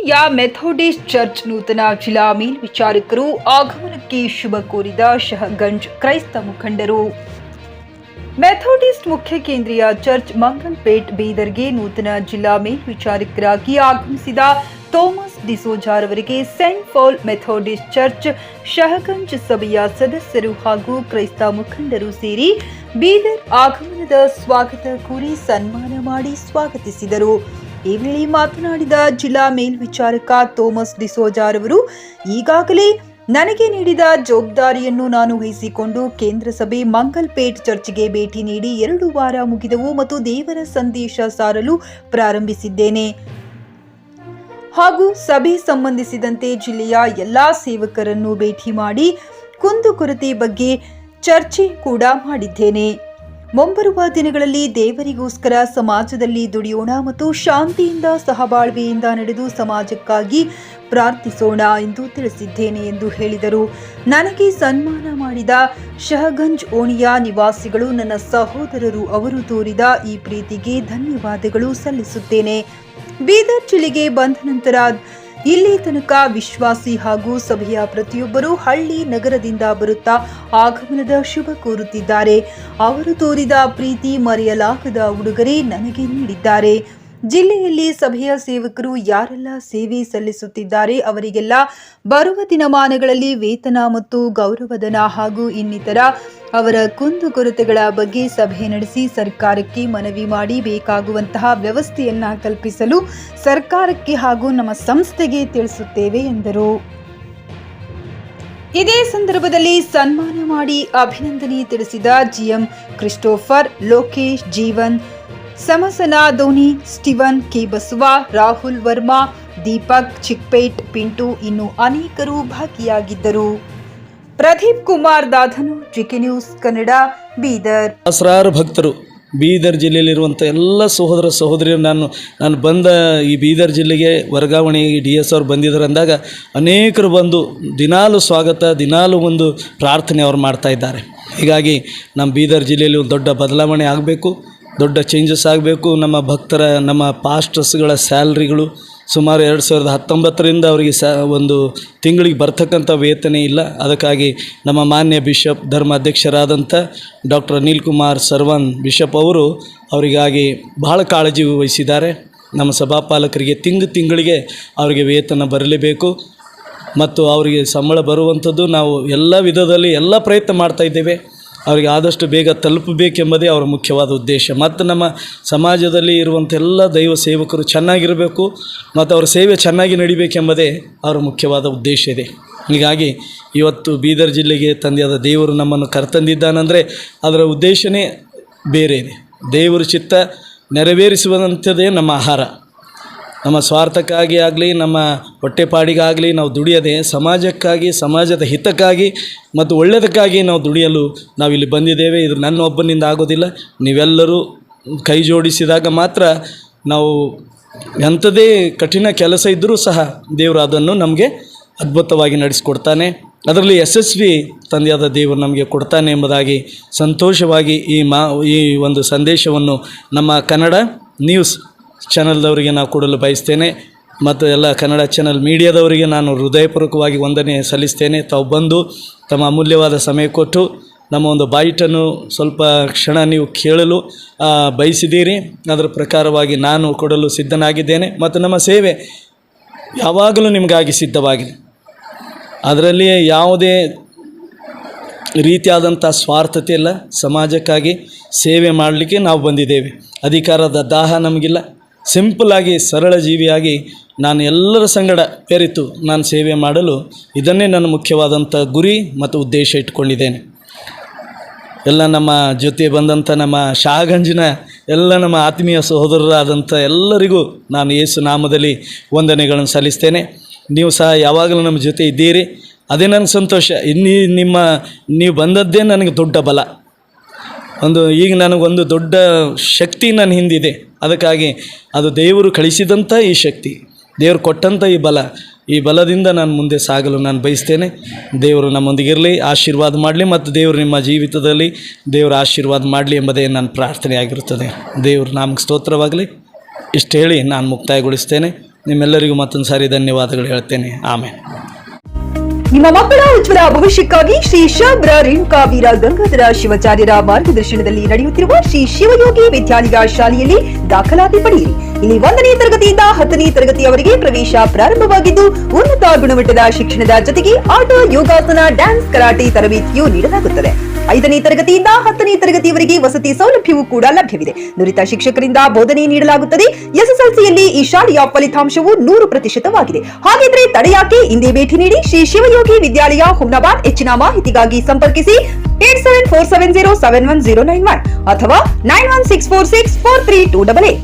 ಜಿಲ್ಲೆಯ Methodist church ನೂತನ ಜಿಲ್ಲಾ ಮೇಲ್ವಿಚಾರಕರು ಆಗಮನಕ್ಕೆ ಶುಭ ಕೋರಿದ ಶಹಗಂಜ್ ಕ್ರೈಸ್ತ ಮುಖಂಡರು. ಮೆಥೋಡಿಸ್ಟ್ ಮುಖ್ಯ ಕೇಂದ್ರೀಯ ಚರ್ಚ್ ಮಂಗಲ್ಪೇಟ್ ಬೀದರ್ಗೆ ನೂತನ ಜಿಲ್ಲಾ ಮೇಲ್ವಿಚಾರಕರಾಗಿ ಆಗಮಿಸಿದ ಥೋಮಸ್ ಡಿಸೋಜಾರವರಿಗೆ Saint Paul Methodist Church Shahganj ಸಭೆಯ ಸದಸ್ಯರು ಹಾಗೂ ಕ್ರೈಸ್ತ ಮುಖಂಡರು ಸೇರಿ ಬೀದರ್ ಆಗಮನದ ಸ್ವಾಗತ ಕೋರಿ ಸನ್ಮಾನ ಮಾಡಿ ಸ್ವಾಗತಿಸಿದರು. ಈ ವೇಳೆ ಮಾತನಾಡಿದ ಜಿಲ್ಲಾ ಮೇಲ್ವಿಚಾರಕ ಥೋಮಸ್ ಡಿಸೋಜಾರವರು, ಈಗಾಗಲೇ ನನಗೆ ನೀಡಿದ ಜವಾಬ್ದಾರಿಯನ್ನು ನಾನು ವಹಿಸಿಕೊಂಡು ಕೇಂದ್ರ ಸಭೆ ಮಂಗಲ್ಪೇಟ್ ಚರ್ಚ್ಗೆ ಭೇಟಿ ನೀಡಿ 2 ವಾರ ಮುಗಿದವು ಮತ್ತು ದೇವರ ಸಂದೇಶ ಸಾರಲು ಪ್ರಾರಂಭಿಸಿದ್ದೇನೆ ಹಾಗೂ ಸಭೆ ಸಂಬಂಧಿಸಿದಂತೆ ಜಿಲ್ಲೆಯ ಎಲ್ಲಾ ಸೇವಕರನ್ನು ಭೇಟಿ ಮಾಡಿ ಕುಂದುಕೊರತೆ ಬಗ್ಗೆ ಚರ್ಚೆ ಕೂಡ ಮಾಡಿದ್ದೇನೆ. ಮುಂಬರುವ ದಿನಗಳಲ್ಲಿ ದೇವರಿಗೋಸ್ಕರ ಸಮಾಜದಲ್ಲಿ ದುಡಿಯೋಣ ಮತ್ತು ಶಾಂತಿಯಿಂದ ಸಹಬಾಳ್ವೆಯಿಂದ ನಡೆದು ಸಮಾಜಕ್ಕಾಗಿ ಪ್ರಾರ್ಥಿಸೋಣ ಎಂದು ತಿಳಿಸಿದ್ದೇನೆ ಎಂದು ಹೇಳಿದರು. ನನಗೆ ಸನ್ಮಾನ ಮಾಡಿದ ಶಹಗಂಜ್ ಓಣಿಯ ನಿವಾಸಿಗಳು ನನ್ನ ಸಹೋದರರು. ಅವರು ತೋರಿದ ಈ ಪ್ರೀತಿಗೆ ಧನ್ಯವಾದಗಳು ಸಲ್ಲಿಸುತ್ತೇನೆ. ಬೀದರ್ ಜಿಲ್ಲೆಗೆ ಬಂದ ನಂತರ ಇಲ್ಲಿ ತನಕ ವಿಶ್ವಾಸಿ ಹಾಗೂ ಸಭೆಯ ಪ್ರತಿಯೊಬ್ಬರು ಹಳ್ಳಿ ನಗರದಿಂದ ಬರುತ್ತಾ ಆಗಮನದ ಶುಭ ಕೋರುತ್ತಿದ್ದಾರೆ. ಅವರು ತೋರಿದ ಪ್ರೀತಿ ಮರೆಯಲಾಗದ ಉಡುಗೊರೆ ನನಗೆ ನೀಡಿದ್ದಾರೆ. ಜಿಲ್ಲೆಯಲ್ಲಿ ಸಭೆಯ ಸೇವಕರು ಯಾರೆಲ್ಲ ಸೇವೆ ಸಲ್ಲಿಸುತ್ತಿದ್ದಾರೆ ಅವರಿಗೆಲ್ಲ ಬರುವ ದಿನಮಾನಗಳಲ್ಲಿ ವೇತನ ಮತ್ತು ಗೌರವಧನ ಹಾಗೂ ಇನ್ನಿತರ ಅವರ ಕುಂದುಕೊರತೆಗಳ ಬಗ್ಗೆ ಸಭೆ ನಡೆಸಿ ಸರ್ಕಾರಕ್ಕೆ ಮನವಿ ಮಾಡಿ ಬೇಕಾಗುವಂತಹ ವ್ಯವಸ್ಥೆಯನ್ನ ಕಲ್ಪಿಸಲು ಸರ್ಕಾರಕ್ಕೆ ಹಾಗೂ ನಮ್ಮ ಸಂಸ್ಥೆಗೆ ತಿಳಿಸುತ್ತೇವೆ ಎಂದರು. ಇದೇ ಸಂದರ್ಭದಲ್ಲಿ ಸನ್ಮಾನ ಮಾಡಿ ಅಭಿನಂದನೆ ತಿಳಿಸಿದ ಜಿಎಂ ಕ್ರಿಸ್ಟೋಫರ್, ಲೋಕೇಶ್, ಜೀವನ್, ಸಮಸನಾ ಧೋನಿ, ಸ್ಟೀವನ್, ಕೆ ಬಸವ, ರಾಹುಲ್ ವರ್ಮಾ, ದೀಪಕ್ ಚಿಕ್ಪೇಟ್, ಪಿಂಟು ಇನ್ನೂ ಅನೇಕರು ಭಾಗಿಯಾಗಿದ್ದರು. ಪ್ರದೀಪ್ ಕುಮಾರ್ ದಾಧನು, ಜಿಕೆ ನ್ಯೂಸ್ ಕನ್ನಡ, ಬೀದರ್. ಸಹಸ್ರಾರು ಭಕ್ತರು ಬೀದರ್ ಜಿಲ್ಲೆಯಲ್ಲಿರುವಂಥ ಎಲ್ಲ ಸಹೋದರ ಸಹೋದರಿಯರು ನಾನು ಬಂದ ಈ ಬೀದರ್ ಜಿಲ್ಲೆಗೆ ವರ್ಗಾವಣೆ DS ಅವ್ರು ಬಂದಿದ್ದಾರೆ ಅಂದಾಗ ಅನೇಕರು ಬಂದು ದಿನಾಲು ಸ್ವಾಗತ, ದಿನಾಲು ಒಂದು ಪ್ರಾರ್ಥನೆ ಅವ್ರು ಮಾಡ್ತಾ ಇದ್ದಾರೆ. ಹೀಗಾಗಿ ನಮ್ಮ ಬೀದರ್ ಜಿಲ್ಲೆಯಲ್ಲಿ ಒಂದು ದೊಡ್ಡ ಬದಲಾವಣೆ ಆಗಬೇಕು, ದೊಡ್ಡ ಚೇಂಜಸ್ ಆಗಬೇಕು. ನಮ್ಮ ಭಕ್ತರ, ನಮ್ಮ ಪಾಸ್ಟರ್ಸ್ಗಳ ಸ್ಯಾಲ್ರಿಗಳು ಸುಮಾರು 2019ರಿಂದ ಅವರಿಗೆ ಒಂದು ತಿಂಗಳಿಗೆ ಬರ್ತಕ್ಕಂಥ ವೇತನ ಇಲ್ಲ. ಅದಕ್ಕಾಗಿ ನಮ್ಮ ಮಾನ್ಯ ಬಿಷಪ್ ಧರ್ಮಾಧ್ಯಕ್ಷರಾದಂಥ ಡಾಕ್ಟರ್ ಅನಿಲ್ ಕುಮಾರ್ ಸರ್ವನ್ ಬಿಷಪ್ ಅವರು ಅವರಿಗಾಗಿ ಬಹಳ ಕಾಳಜಿ ವಹಿಸಿದ್ದಾರೆ. ನಮ್ಮ ಸಭಾಪಾಲಕರಿಗೆ ತಿಂಗಳಿಗೆ ಅವರಿಗೆ ವೇತನ ಬರಲೇಬೇಕು ಮತ್ತು ಅವರಿಗೆ ಸಂಬಳ ಬರುವಂಥದ್ದು ನಾವು ಎಲ್ಲ ವಿಧದಲ್ಲಿ ಎಲ್ಲ ಪ್ರಯತ್ನ ಮಾಡ್ತಾಯಿದ್ದೇವೆ. ಅವರಿಗೆ ಆದಷ್ಟು ಬೇಗ ತಲುಪಬೇಕೆಂಬುದೇ ಅವರ ಮುಖ್ಯವಾದ ಉದ್ದೇಶ. ಮತ್ತು ನಮ್ಮ ಸಮಾಜದಲ್ಲಿ ಇರುವಂಥ ಎಲ್ಲ ದೈವ ಸೇವಕರು ಚೆನ್ನಾಗಿರಬೇಕು ಮತ್ತು ಅವರ ಸೇವೆ ಚೆನ್ನಾಗಿ ನಡಿಬೇಕೆಂಬುದೇ ಅವರ ಮುಖ್ಯವಾದ ಉದ್ದೇಶ ಇದೆ. ಹೀಗಾಗಿ ಇವತ್ತು ಬೀದರ್ ಜಿಲ್ಲೆಗೆ ತಂದೆಯಾದ ದೇವರು ನಮ್ಮನ್ನು ಕರೆತಂದಿದ್ದಾನೆಂದರೆ ಅದರ ಉದ್ದೇಶನೇ ಬೇರೆ ಇದೆ. ದೇವರ ಚಿತ್ತ ನೆರವೇರಿಸುವಂಥದ್ದೇ ನಮ್ಮ ಆಹಾರ. ನಮ್ಮ ಸ್ವಾರ್ಥಕ್ಕಾಗಿ ಆಗಲಿ, ನಮ್ಮ ಹೊಟ್ಟೆಪಾಡಿಗಾಗಲಿ ನಾವು ದುಡಿಯದೆ ಸಮಾಜಕ್ಕಾಗಿ, ಸಮಾಜದ ಹಿತಕ್ಕಾಗಿ ಮತ್ತು ಒಳ್ಳೆಯದಕ್ಕಾಗಿ ನಾವು ದುಡಿಯಲು ನಾವಿಲ್ಲಿ ಬಂದಿದ್ದೇವೆ. ಇದು ನನ್ನ ಒಬ್ಬನಿಂದ ಆಗೋದಿಲ್ಲ. ನೀವೆಲ್ಲರೂ ಕೈ ಜೋಡಿಸಿದಾಗ ಮಾತ್ರ ನಾವು ಎಂಥದೇ ಕಠಿಣ ಕೆಲಸ ಇದ್ದರೂ ಸಹ ದೇವರು ಅದನ್ನು ನಮಗೆ ಅದ್ಭುತವಾಗಿ ನಡೆಸಿಕೊಡ್ತಾನೆ. ಅದರಲ್ಲಿ ಯಶಸ್ವಿ ತಂದೆಯಾದ ದೇವರು ನಮಗೆ ಕೊಡ್ತಾನೆ ಎಂಬುದಾಗಿ ಸಂತೋಷವಾಗಿ ಈ ಒಂದು ಸಂದೇಶವನ್ನು ನಮ್ಮ ಕನ್ನಡ ನ್ಯೂಸ್ ಚಾನಲ್ದವರಿಗೆ ನಾವು ಕೊಡಲು ಬಯಸ್ತೇನೆ ಮತ್ತು ಎಲ್ಲ ಕನ್ನಡ ಚಾನಲ್ ಮೀಡಿಯಾದವರಿಗೆ ನಾನು ಹೃದಯಪೂರ್ವಕವಾಗಿ ವಂದನೆ ಸಲ್ಲಿಸ್ತೇನೆ. ತಾವು ಬಂದು ತಮ್ಮ ಅಮೂಲ್ಯವಾದ ಸಮಯ ಕೊಟ್ಟು ನಮ್ಮ ಒಂದು ಬೈಟನ್ನು ಸ್ವಲ್ಪ ಕ್ಷಣ ನೀವು ಕೇಳಲು ಬಯಸಿದ್ದೀರಿ. ಅದರ ಪ್ರಕಾರವಾಗಿ ನಾನು ಕೊಡಲು ಸಿದ್ಧನಾಗಿದ್ದೇನೆ ಮತ್ತು ನಮ್ಮ ಸೇವೆ ಯಾವಾಗಲೂ ನಿಮಗಾಗಿ ಸಿದ್ಧವಾಗಿದೆ. ಅದರಲ್ಲಿ ಯಾವುದೇ ರೀತಿಯಾದಂಥ ಸ್ವಾರ್ಥತೆ ಇಲ್ಲ. ಸಮಾಜಕ್ಕಾಗಿ ಸೇವೆ ಮಾಡಲಿಕ್ಕೆ ನಾವು ಬಂದಿದ್ದೇವೆ. ಅಧಿಕಾರದ ದಾಹ ನಮಗಿಲ್ಲ. ಸಿಂಪಲ್ಲಾಗಿ ಸರಳ ಜೀವಿಯಾಗಿ ನಾನು ಎಲ್ಲರ ಸಂಗಡ ಬೆರೆತು ನಾನು ಸೇವೆ ಮಾಡಲು ಇದನ್ನೇ ನನ್ನ ಮುಖ್ಯವಾದಂಥ ಗುರಿ ಮತ್ತು ಉದ್ದೇಶ ಇಟ್ಕೊಂಡಿದ್ದೇನೆ. ಎಲ್ಲ ನಮ್ಮ ಜೊತೆ ಬಂದಂಥ ನಮ್ಮ ಶಹಗಂಜಿನ ಎಲ್ಲ ನಮ್ಮ ಆತ್ಮೀಯ ಸಹೋದರರಾದಂಥ ಎಲ್ಲರಿಗೂ ನಾನು ಯೇಸು ನಾಮದಲ್ಲಿ ವಂದನೆಗಳನ್ನು ಸಲ್ಲಿಸ್ತೇನೆ. ನೀವು ಸಹ ಯಾವಾಗಲೂ ನಮ್ಮ ಜೊತೆ ಇದ್ದೀರಿ, ಅದೇ ನನಗೆ ಸಂತೋಷ. ನೀವು ಬಂದದ್ದೇ ನನಗೆ ದೊಡ್ಡ ಬಲ. ಈಗ ನನಗೊಂದು ದೊಡ್ಡ ಶಕ್ತಿ ನನ್ನ ಹಿಂದಿದೆ. ಅದಕ್ಕಾಗಿ ಅದು ದೇವರು ಕಳಿಸಿದಂಥ ಈ ಶಕ್ತಿ, ದೇವರು ಕೊಟ್ಟಂಥ ಈ ಬಲದಿಂದ ನಾನು ಮುಂದೆ ಸಾಗಲು ನಾನು ಬಯಸ್ತೇನೆ. ದೇವರು ನಮ್ಮೊಂದಿಗಿರಲಿ, ಆಶೀರ್ವಾದ ಮಾಡಲಿ ಮತ್ತು ದೇವರು ನಿಮ್ಮ ಜೀವಿತದಲ್ಲಿ ದೇವರ ಆಶೀರ್ವಾದ ಮಾಡಲಿ ಎಂಬುದೇ ನನ್ನ ಪ್ರಾರ್ಥನೆ ಆಗಿರುತ್ತದೆ. ದೇವರು ನಾಮಕ್ಕೆ ಸ್ತೋತ್ರವಾಗಲಿ. ಇಷ್ಟು ಹೇಳಿ ನಾನು ಮುಕ್ತಾಯಗೊಳಿಸ್ತೇನೆ. ನಿಮ್ಮೆಲ್ಲರಿಗೂ ಮತ್ತೊಂದು ಸಾರಿ ಧನ್ಯವಾದಗಳು ಹೇಳ್ತೇನೆ. ಆಮೇಲೆ ನಿಮ್ಮ ಮಕ್ಕಳ ಉಜ್ವಲ ಭವಿಷ್ಯಕ್ಕಾಗಿ ಶ್ರೀ ಶಬ್ರ ರೇಣುಕಾ ವೀರ ಗಂಗಾಧರ ಶಿವಾಚಾರ್ಯರ ಮಾರ್ಗದರ್ಶನದಲ್ಲಿ ನಡೆಯುತ್ತಿರುವ ಶ್ರೀ ಶಿವಯೋಗಿ ವಿದ್ಯಾಲಯ ಶಾಲೆಯಲ್ಲಿ ದಾಖಲಾತಿ ಪಡೆಯಿರಿ. ಇಲ್ಲಿ 1ನೇ ತರಗತಿಯಿಂದ 10ನೇ ತರಗತಿಯವರೆಗೆ ಪ್ರವೇಶ ಪ್ರಾರಂಭವಾಗಿದ್ದು ಉನ್ನತ ಗುಣಮಟ್ಟದ ಶಿಕ್ಷಣದ ಜೊತೆಗೆ ಆಟ, ಯೋಗಾಸನ, ಡ್ಯಾನ್ಸ್, ಕರಾಟೆ ತರಬೇತಿಯೂ ನೀಡಲಾಗುತ್ತದೆ. 5ನೇ ತರಗತಿಯಿಂದ 10ನೇ ತರಗತಿಯವರೆಗೆ ವಸತಿ ಸೌಲಭ್ಯವೂ ಕೂಡ ಲಭ್ಯವಿದೆ. ನುರಿತ ಶಿಕ್ಷಕರಿಂದ ಬೋಧನೆ ನೀಡಲಾಗುತ್ತದೆ. ಎಸ್ಎಸ್ಎಲ್ಸಿಯಲ್ಲಿ ಈ ಶಾಲೆಯ ಫಲಿತಾಂಶವು 100%ವಾಗಿದೆ. ಹಾಗಿದ್ರೆ ತಡೆಯಾಕೆ? ಇಂದೇ ಭೇಟಿ ನೀಡಿ ಶ್ರೀ ಶಿವಯೋಗಿ ವಿದ್ಯಾಲಯ, ಹುಮ್ನಾಬಾದ್. ಹೆಚ್ಚಿನ ಮಾಹಿತಿಗಾಗಿ ಸಂಪರ್ಕಿಸಿ 8747071091 ಅಥವಾ 9164643288.